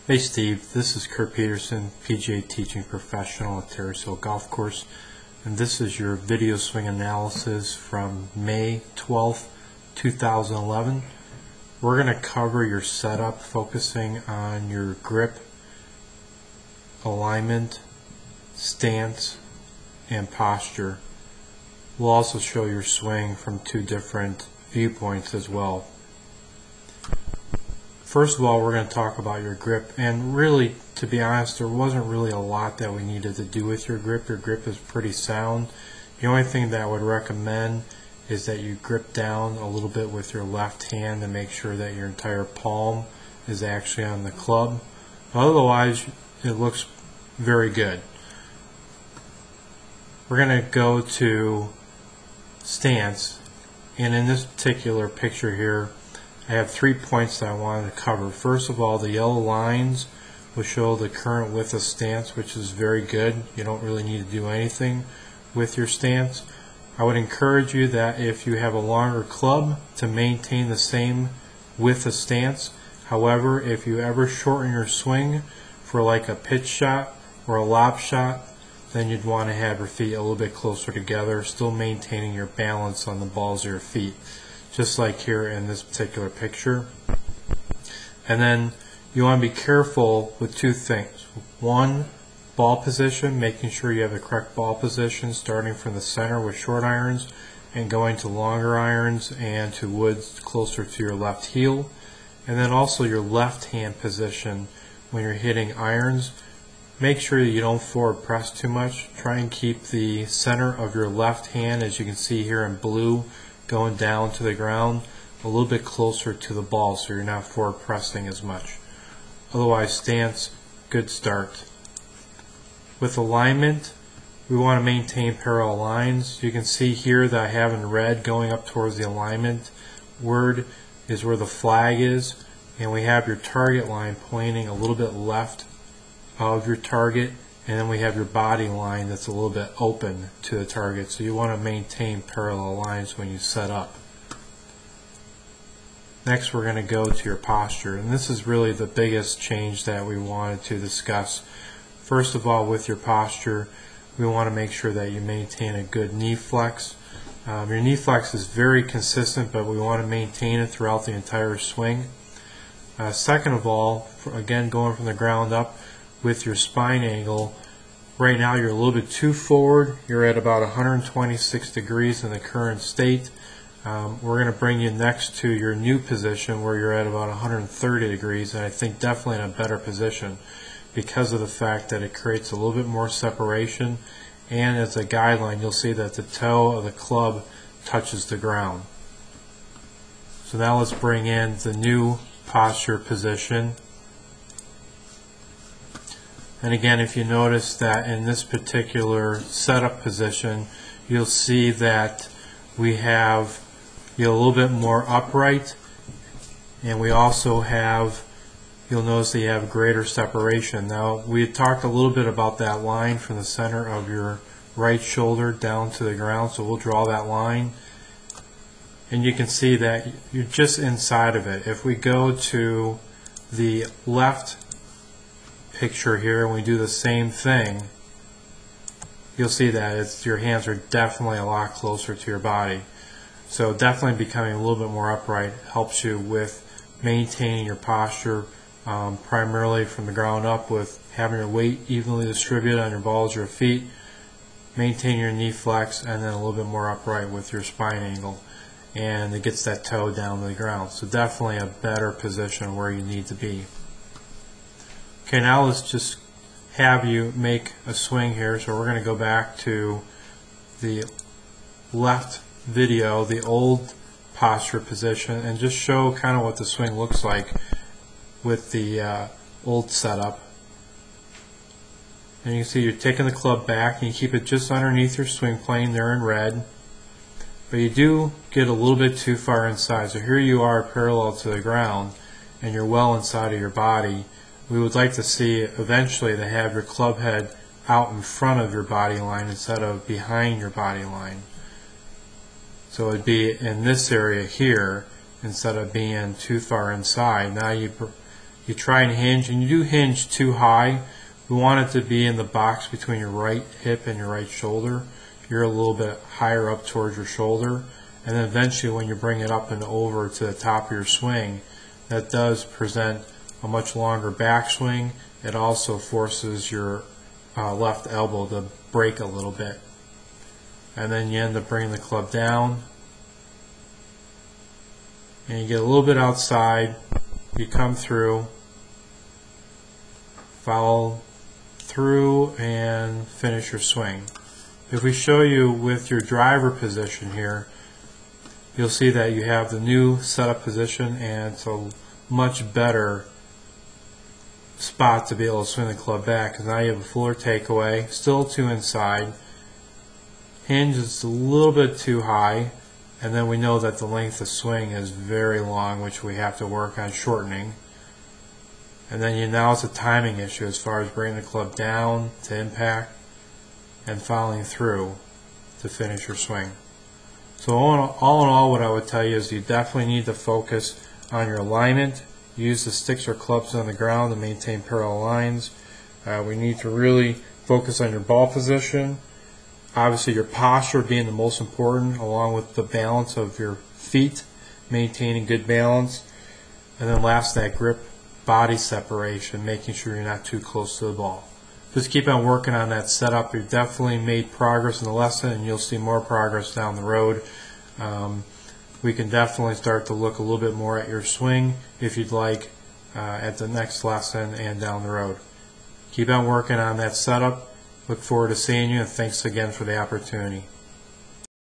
Hey Steve, this is Curt Peterson, PGA teaching professional at Terrace Hill Golf Course, and this is your video swing analysis from May 12th, 2011. We're going to cover your setup, focusing on your grip, alignment, stance, and posture. We'll also show your swing from two different viewpoints as well. First of all, we're going to talk about your grip, and really, to be honest, there wasn't really a lot that we needed to do with your grip. Your grip is pretty sound. The only thing that I would recommend is that you grip down a little bit with your left hand to make sure that your entire palm is actually on the club. Otherwise, it looks very good. We're going to go to stance, and in this particular picture here, I have 3 points that I wanted to cover. First of all, the yellow lines will show the current width of stance, which is very good. You don't really need to do anything with your stance. I would encourage you that if you have a longer club, to maintain the same width of stance. However, if you ever shorten your swing for like a pitch shot or a lob shot, then you'd want to have your feet a little bit closer together, still maintaining your balance on the balls of your feet, just like here in this particular picture. And then you want to be careful with two things. One, ball position, making sure you have the correct ball position, starting from the center with short irons and going to longer irons and to woods closer to your left heel. And then also your left hand position when you're hitting irons. Make sure you don't forward press too much. Try and keep the center of your left hand, as you can see here in blue, going down to the ground a little bit closer to the ball, so you're not forward pressing as much. Otherwise, stance, good start. With alignment, we want to maintain parallel lines. You can see here that I have in red going up towards the alignment word is where the flag is, and we have your target line pointing a little bit left of your target, and then we have your body line that's a little bit open to the target. So you want to maintain parallel lines when you set up. Next, we're going to go to your posture, and this is really the biggest change that we wanted to discuss. First of all, with your posture, we want to make sure that you maintain a good knee flex. Your knee flex is very consistent, but we want to maintain it throughout the entire swing. Second of all, again going from the ground up, with your spine angle, right now you're a little bit too forward. You're at about 126 degrees in the current state. We're going to bring you next to your new position where you're at about 130 degrees, and I think definitely in a better position because of the fact that it creates a little bit more separation, and as a guideline you'll see that the toe of the club touches the ground. So now let's bring in the new posture position. And again, if you notice that in this particular setup position, you'll see that we have a little bit more upright, and we also have, you'll notice that you have greater separation. Now, we had talked a little bit about that line from the center of your right shoulder down to the ground, so we'll draw that line. And you can see that you're just inside of it. If we go to the left picture here and we do the same thing, you'll see that your hands are definitely a lot closer to your body. So definitely becoming a little bit more upright helps you with maintaining your posture, primarily from the ground up, with having your weight evenly distributed on your balls of your feet, maintain your knee flex, and then a little bit more upright with your spine angle, and it gets that toe down to the ground. So definitely a better position where you need to be. Okay, now let's just have you make a swing here. So we're going to go back to the left video, the old posture position, and just show kind of what the swing looks like with the old setup. And you can see you're taking the club back and you keep it just underneath your swing plane there in red, but you do get a little bit too far inside. So here you are parallel to the ground and you're well inside of your body. We would like to see eventually to have your club head out in front of your body line instead of behind your body line. So it would be in this area here instead of being too far inside. Now you you try and hinge, and you do hinge too high. We want it to be in the box between your right hip and your right shoulder. You're a little bit higher up towards your shoulder, and then eventually when you bring it up and over to the top of your swing, that does present a much longer backswing. It also forces your left elbow to break a little bit. And then you end up bringing the club down, and you get a little bit outside, you come through, follow through, and finish your swing. If we show you with your driver position here, you'll see that you have the new setup position, and it's a much better spot to be able to swing the club back, because now you have a fuller takeaway, still two inside, hinge is a little bit too high, and then we know that the length of swing is very long, which we have to work on shortening. And then now it's a timing issue as far as bringing the club down to impact and following through to finish your swing. So all in all, what I would tell you is you definitely need to focus on your alignment. Use the sticks or clubs on the ground to maintain parallel lines. We need to really focus on your ball position. Obviously your posture being the most important, along with the balance of your feet, maintaining good balance. And then last, that grip body separation, making sure you're not too close to the ball. Just keep on working on that setup. You've definitely made progress in the lesson, and you'll see more progress down the road. We can definitely start to look a little bit more at your swing if you'd like at the next lesson and down the road. Keep on working on that setup. Look forward to seeing you, and thanks again for the opportunity.